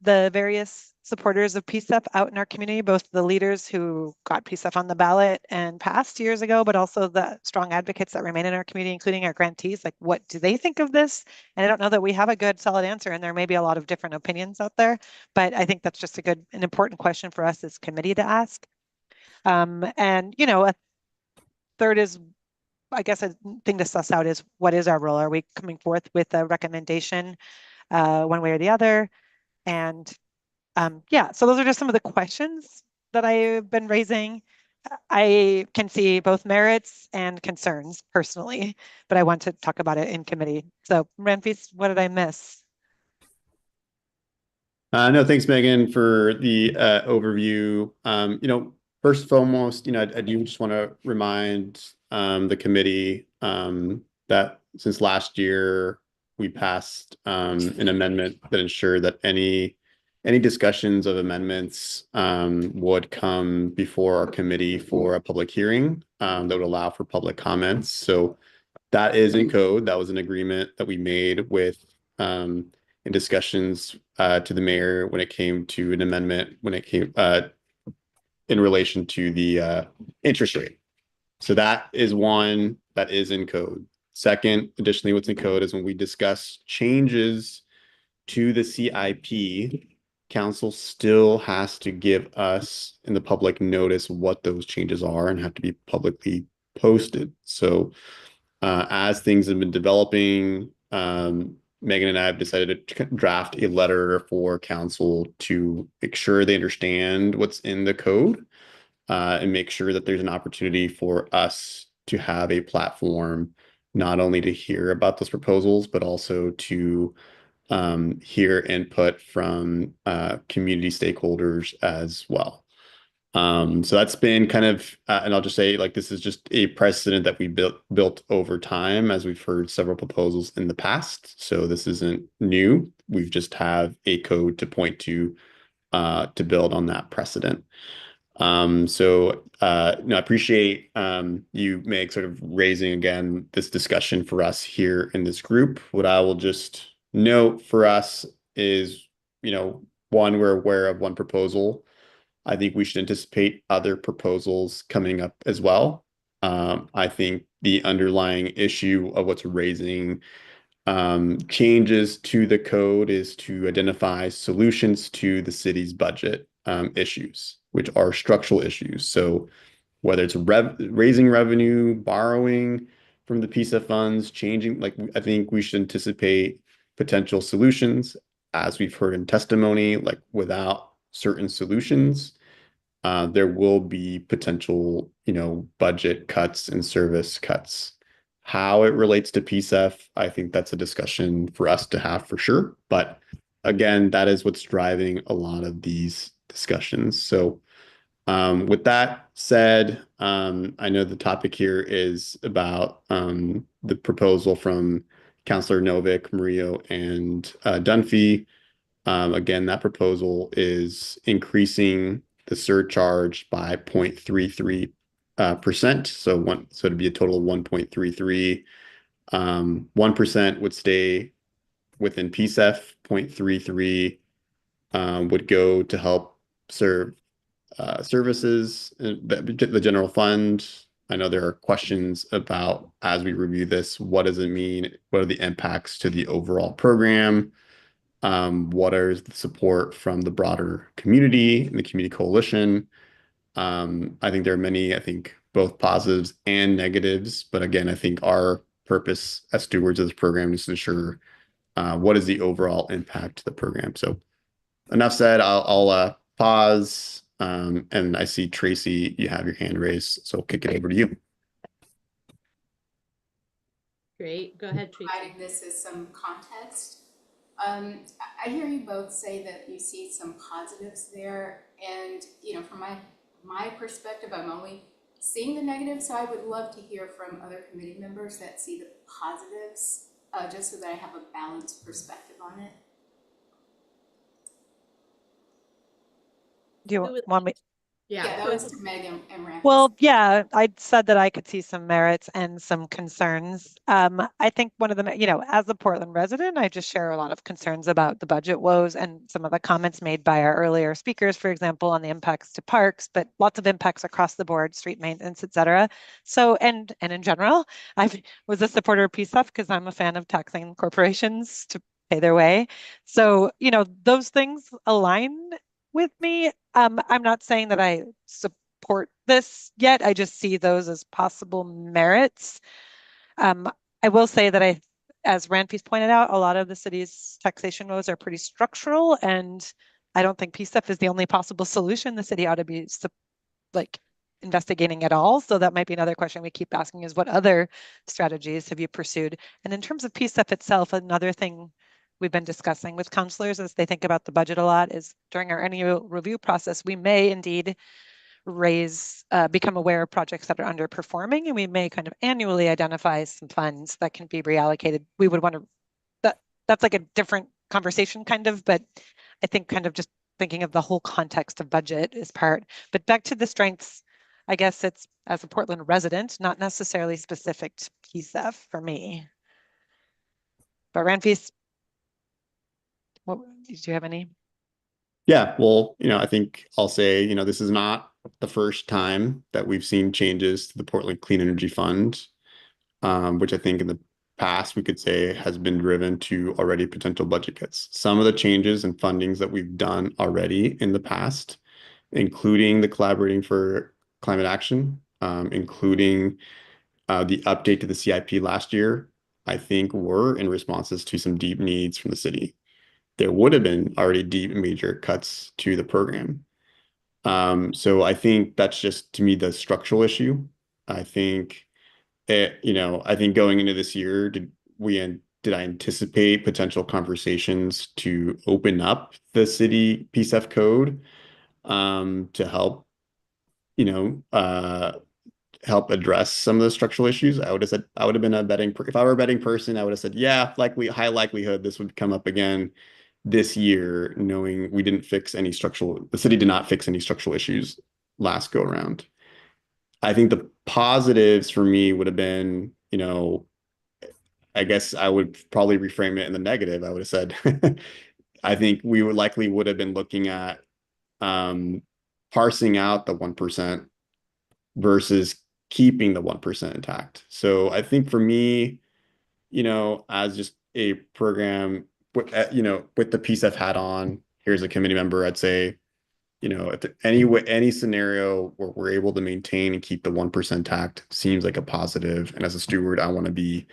the various supporters of PCEF out in our community, both the leaders who got PCEF on the ballot and passed years ago, but also the strong advocates that remain in our community, including our grantees. Like, what do they think of this? And I don't know that we have a good solid answer, and there may be a lot of different opinions out there, but I think that's just an important question for us as committee to ask. And, a third is, I guess, a thing to suss out is, what is our role? Are we coming forth with a recommendation one way or the other? And so those are just some of the questions that I've been raising. I can see both merits and concerns personally, but I want to talk about it in committee. So Ramphis, what did I miss? No, thanks, Megan, for the overview. First and foremost, I do just want to remind the committee that since last year we passed an amendment that ensured that any discussions of amendments would come before our committee for a public hearing that would allow for public comments. So that is in code. That was an agreement that we made with in discussions to the mayor when it came to an amendment when it came in relation to the interest rate. So that is one that is in code. Second, additionally, what's in code is when we discuss changes to the CIP, council still has to give us in the public notice what those changes are and have to be publicly posted. So as things have been developing, Megan and I have decided to draft a letter for council to make sure they understand what's in the code and make sure that there's an opportunity for us to have a platform not only to hear about those proposals, but also to hear input from community stakeholders as well. So that's been kind of, and I'll just say, like, this is just a precedent that we built over time as we've heard several proposals in the past. So this isn't new. We've just have a code to point to build on that precedent. I appreciate you, Meg, sort of raising again this discussion for us here in this group. What I will just note for us is, one, we're aware of one proposal. I think we should anticipate other proposals coming up as well. I think the underlying issue of what's raising changes to the code is to identify solutions to the city's budget issues, which are structural issues. So whether it's raising revenue, borrowing from the PCEF funds, changing, I think we should anticipate potential solutions. As we've heard in testimony, without certain solutions, there will be potential, budget cuts and service cuts. How it relates to PCEF, I think that's a discussion for us to have for sure. But again, that is what's driving a lot of these discussions. So with that said, I know the topic here is about the proposal from Councilor Novick, Murillo, and Dunphy. Again, that proposal is increasing the surcharge by 0.33%. So it'd be a total of 1.33. 1% would stay within PCEF, 0.33 would go to help serve services, the general fund. I know there are questions about, as we review this, what does it mean? What are the impacts to the overall program? What is the support from the broader community and the community coalition? I think there are many, both positives and negatives. But again, I think our purpose as stewards of this program is to ensure what is the overall impact to the program. So enough said, I'll pause. And I see Tracy, you have your hand raised, so I'll kick it over to you. Great, go ahead, Tracy. Providing this as some context. I hear you both say that you see some positives there, and from my perspective, I'm only seeing the negatives. So I would love to hear from other committee members that see the positives, just so that I have a balanced perspective on it. Do you want me? Yeah, that was to Megan and Rampus. Well, yeah, I said that I could see some merits and some concerns. I think one of them, as a Portland resident, I just share a lot of concerns about the budget woes and some of the comments made by our earlier speakers, for example, on the impacts to parks, but lots of impacts across the board, street maintenance, et cetera. So, and in general, I was a supporter of PCEF because I'm a fan of taxing corporations to pay their way. So, those things align with me. I'm not saying that I support this yet. I just see those as possible merits. I will say that as Ranfis pointed out, a lot of the city's taxation woes are pretty structural, and I don't think PCEF is the only possible solution. The city ought to be investigating at all. So that might be another question we keep asking is, what other strategies have you pursued? And in terms of PCEF itself, another thing we've been discussing with counselors as they think about the budget a lot is during our annual review process, we may indeed become aware of projects that are underperforming, and we may kind of annually identify some funds that can be reallocated. We would want to, that's like a different conversation kind of, but I think kind of just thinking of the whole context of budget is part. But back to the strengths, I guess it's as a Portland resident, not necessarily specific to PCEF for me. But Ranfis, what do you have any? Yeah, well, I think I'll say, this is not the first time that we've seen changes to the Portland Clean Energy Fund, which I think in the past we could say has been driven to already potential budget cuts. Some of the changes and fundings that we've done already in the past, including the Collaborating for Climate Action, including the update to the CIP last year, I think were in responses to some deep needs from the city. There would have been already deep and major cuts to the program. So I think that's just, to me, the structural issue. I think I think going into this year, did I anticipate potential conversations to open up the city PCEF code to help, help address some of the structural issues? I would have said, I would have been a if I were a betting person, I would have said, yeah, high likelihood this would come up again this year, knowing the city did not fix any structural issues last go around. I think the positives for me would have been, I guess I would probably reframe it in the negative. I would have said, I think we would have been looking at parsing out the 1% versus keeping the 1% intact. So I think for me, as just a program with the PCEF hat on, here's a committee member, I'd say, if any scenario where we're able to maintain and keep the 1% intact seems like a positive. And as a steward, I want to be,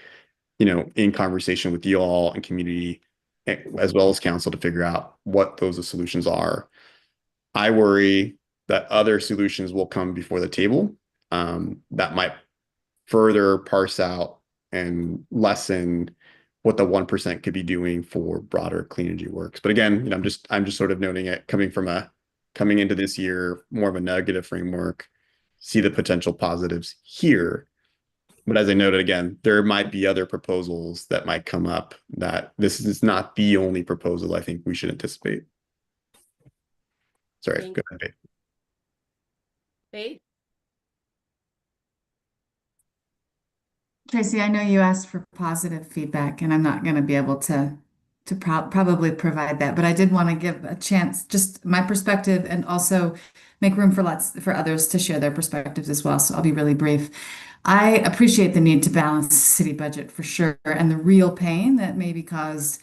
in conversation with you all and community as well as council to figure out what those solutions are. I worry that other solutions will come before the table that might further parse out and lessen what the 1% could be doing for broader clean energy works. But again, I'm just sort of noting it coming into this year, more of a negative framework, see the potential positives here. But as I noted again, there might be other proposals that might come up that this is not the only proposal I think we should anticipate. Sorry, go ahead. Faith? Tracy, I know you asked for positive feedback, and I'm not going to be able to probably provide that, but I did want to give a chance, just my perspective, and also make room for others to share their perspectives as well. So I'll be really brief. I appreciate the need to balance the city budget for sure, and the real pain that may be caused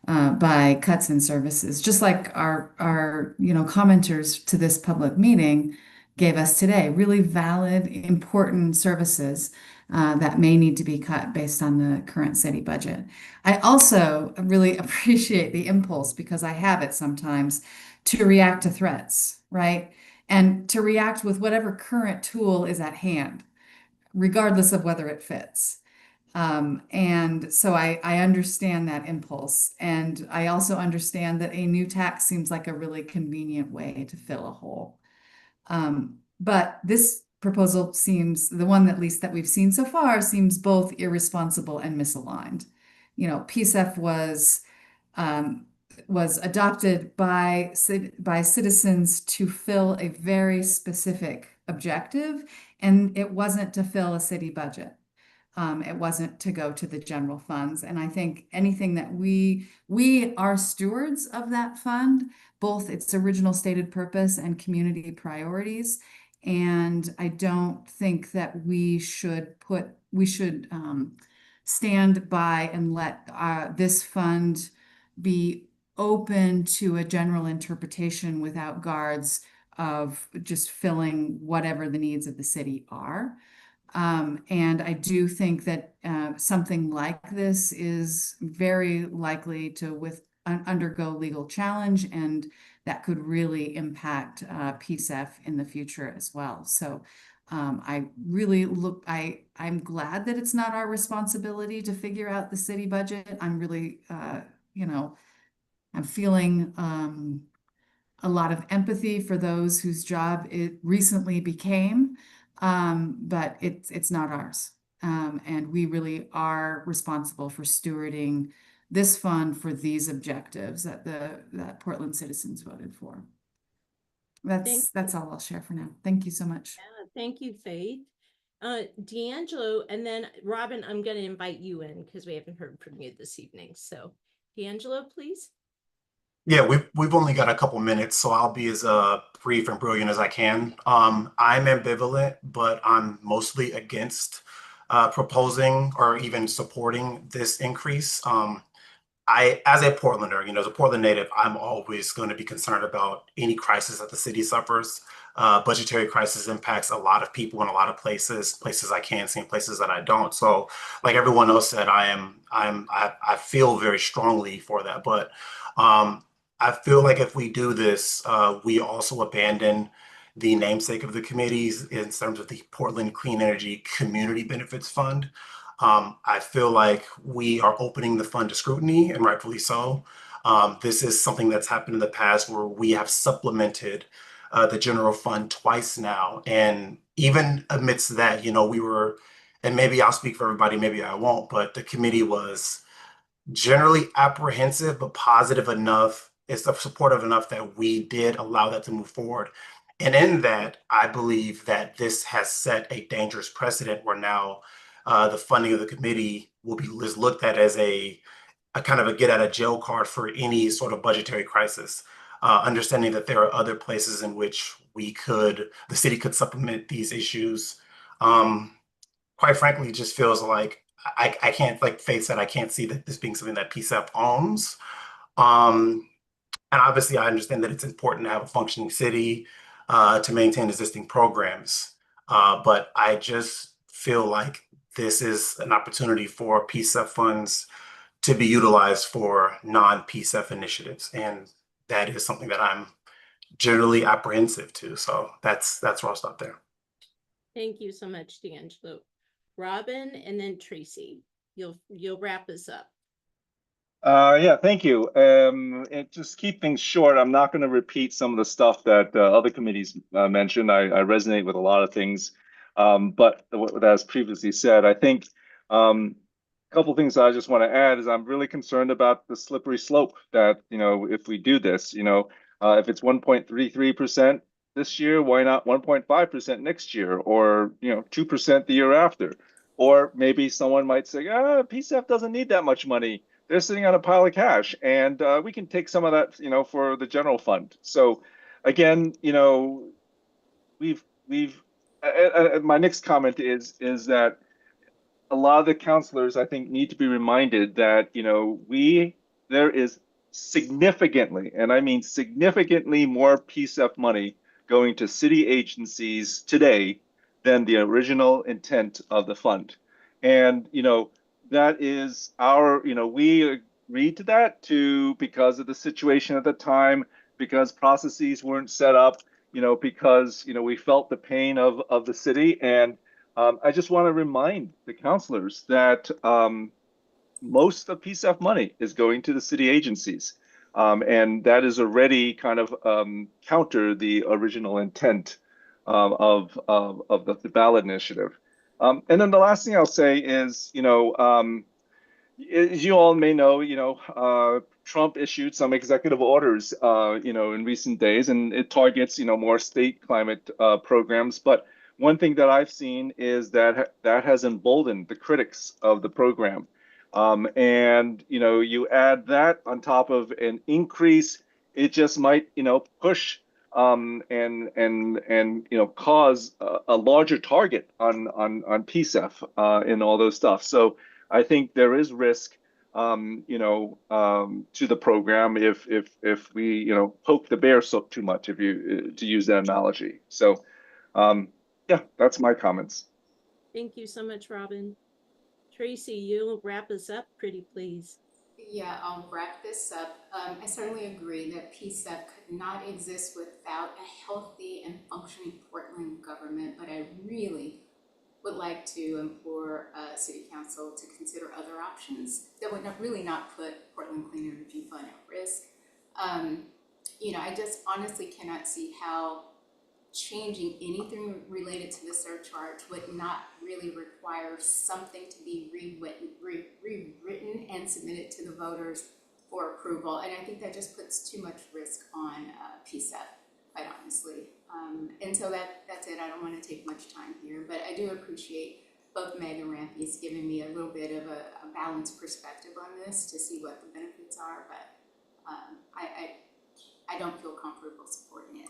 by cuts in services, just like our commenters to this public meeting gave us today, really valid, important services that may need to be cut based on the current city budget. I also really appreciate the impulse, because I have it sometimes, to react to threats, right? And to react with whatever current tool is at hand, regardless of whether it fits. And so I understand that impulse. And I also understand that a new tax seems like a really convenient way to fill a hole. But this proposal seems, the one at least that we've seen so far, seems both irresponsible and misaligned. PCEF was adopted by citizens to fill a very specific objective, and it wasn't to fill a city budget. It wasn't to go to the general funds. And I think anything that we are stewards of that fund, both its original stated purpose and community priorities. And I don't think that we should stand by and let this fund be open to a general interpretation without guards of just filling whatever the needs of the city are. And I do think that something like this is very likely to undergo legal challenge, and that could really impact PCEF in the future as well. So I'm glad that it's not our responsibility to figure out the city budget. I'm really, I'm feeling a lot of empathy for those whose job it recently became, but it's not ours. And we really are responsible for stewarding this fund for these objectives that Portland citizens voted for. That's all I'll share for now. Thank you so much. Yeah, thank you, Faith. D'Angelo, and then Robin, I'm going to invite you in because we haven't heard from you this evening. So, D'Angelo, please. Yeah, we've only got a couple minutes, so I'll be as brief and brilliant as I can. I'm ambivalent, but I'm mostly against proposing or even supporting this increase. As a Portlander, as a Portland native, I'm always going to be concerned about any crisis that the city suffers. Budgetary crisis impacts a lot of people in a lot of places I can see and places that I don't. So, like everyone else said, I feel very strongly for that. But I feel like if we do this, we also abandon the namesake of the committees in terms of the Portland Clean Energy Community Benefits Fund. I feel like we are opening the fund to scrutiny, and rightfully so. This is something that's happened in the past where we have supplemented the general fund twice now. And even amidst that, we were, and maybe I'll speak for everybody, maybe I won't, but the committee was generally apprehensive, but positive enough, it's supportive enough that we did allow that to move forward. And in that, I believe that this has set a dangerous precedent where now the funding of the committee is looked at as a kind of a get out of jail card for any sort of budgetary crisis. Understanding that there are other places in which the city could supplement these issues. Quite frankly, it just feels like I can't, like Faith said, I can't see that this being something that PCEF owns. And obviously, I understand that it's important to have a functioning city to maintain existing programs. But I just feel like this is an opportunity for PCEF funds to be utilized for non-PCEF initiatives. And that is something that I'm generally apprehensive to. So that's where I'll stop there. Thank you so much, D'Angelo. Robin, and then Tracy. You'll wrap us up. Yeah, thank you. And just keep things short. I'm not going to repeat some of the stuff that other committees mentioned. I resonate with a lot of things. But as previously said, I think a couple things I just want to add is I'm really concerned about the slippery slope that, if we do this, if it's 1.33% this year, why not 1.5% next year, or 2% the year after? Or maybe someone might say, PCEF doesn't need that much money. They're sitting on a pile of cash, and we can take some of that, for the general fund. So, again, my next comment is that a lot of the counselors, I think, need to be reminded that, there is significantly, and I mean significantly, more PCEF money going to city agencies today than the original intent of the fund. And, that is we agreed to that because of the situation at the time, because processes weren't set up, because, we felt the pain of the city. And I just want to remind the counselors that most of PCEF money is going to the city agencies. And that is already kind of counter the original intent of the ballot initiative. And then the last thing I'll say is, as you all may know, Trump issued some executive orders, in recent days, and it targets, more state climate programs. But one thing that I've seen is that has emboldened the critics of the program. And, you add that on top of an increase, it just might, push and cause a larger target on PCEF in all those stuff. So I think there is risk, to the program if we, poke the bear so too much, to use that analogy. So, yeah, that's my comments. Thank you so much, Robin. Tracy, you'll wrap us up pretty please. Yeah, I'll wrap this up. I certainly agree that PCEF could not exist without a healthy and functioning Portland government, but I really would like to implore City Council to consider other options that would really not put Portland Clean Energy Fund at risk. you know, I just honestly cannot see how changing anything related to the surcharge would not really require something to be rewritten and submitted to the voters for approval. And I think that just puts too much risk on PCEF, quite honestly. And so that's it. I don't want to take much time here, but I do appreciate both Meg and Rampi's giving me a little bit of a balanced perspective on this to see what the benefits are, but I don't feel comfortable supporting it.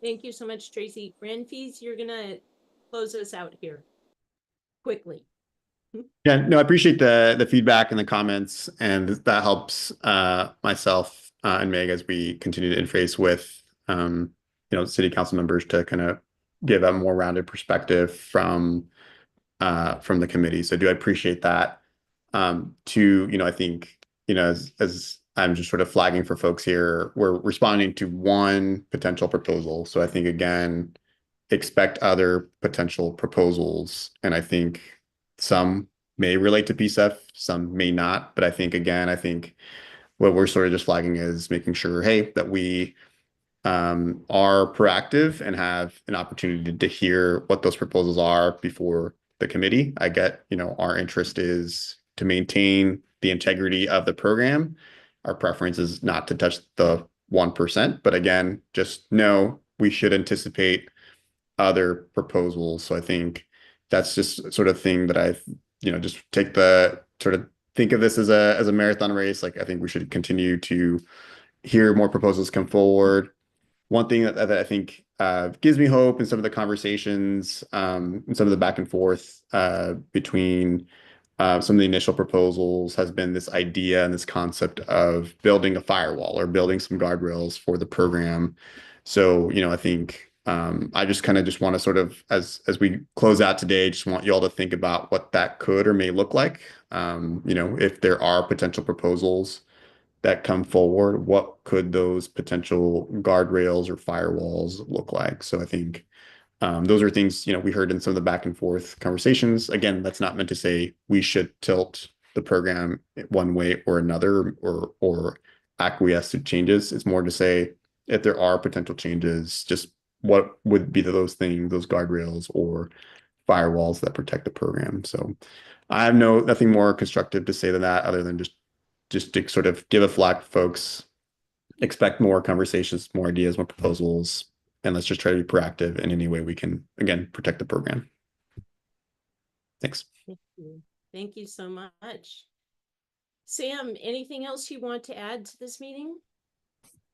Thank you so much, Tracy. Renfees, you're gonna close us out here quickly. Yeah, no, I appreciate the feedback and the comments, and that helps myself and Meg as we continue to interface with city council members to kind of give a more rounded perspective from the committee. So do I appreciate that. I think, as I'm just sort of flagging for folks here, we're responding to one potential proposal. So I think, again, expect other potential proposals. And I think some may relate to PCEF, some may not. But I think, again, what we're sort of just flagging is making sure, hey, that we are proactive and have an opportunity to hear what those proposals are before the committee. I get, our interest is to maintain the integrity of the program. Our preference is not to touch the 1%, but again, just know we should anticipate other proposals. So I think that's just sort of thing that just think of this as a marathon race. Like, I think we should continue to hear more proposals come forward. One thing that I think gives me hope in some of the conversations, and some of the back and forth between some of the initial proposals has been this idea and this concept of building a firewall or building some guardrails for the program. So, I think I just want to sort of, as we close out today, just want you all to think about what that could or may look like. If there are potential proposals that come forward, what could those potential guardrails or firewalls look like? So I think those are things, we heard in some of the back and forth conversations. Again, that's not meant to say we should tilt the program one way or another or acquiesce to changes. It's more to say, if there are potential changes, just what would be those things, those guardrails or firewalls that protect the program. So I have nothing more constructive to say than that, other than just to sort of give a flag for folks, expect more conversations, more ideas, more proposals, and let's just try to be proactive in any way we can, again, protect the program. Thanks. Thank you. Thank you so much. Sam, anything else you want to add to this meeting?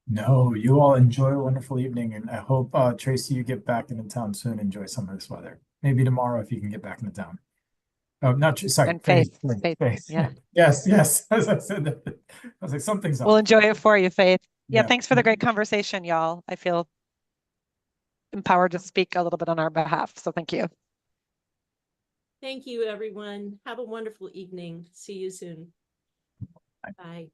No, you all enjoy a wonderful evening, and I hope, Tracy, you get back into town soon. Enjoy some of this weather. Maybe tomorrow if you can get back into town. Oh, not sorry. And Faith. Yeah. Yes. As I said that, I was like, something's up. We'll enjoy it for you, Faith. Yeah, Yeah. thanks for the great conversation, y'all. I feel empowered to speak a little bit on our behalf. So thank you. Thank you, everyone. Have a wonderful evening. See you soon. Bye.